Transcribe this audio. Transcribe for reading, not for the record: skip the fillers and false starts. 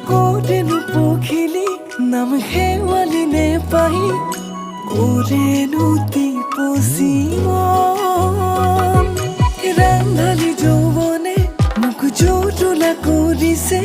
কোৰেনো পখিলি নাম শেৱালি নে পাহি কোৰেনো টিপচি মন ৰান্ধালি যৌৱনে মোক জোটোলা কৰিছে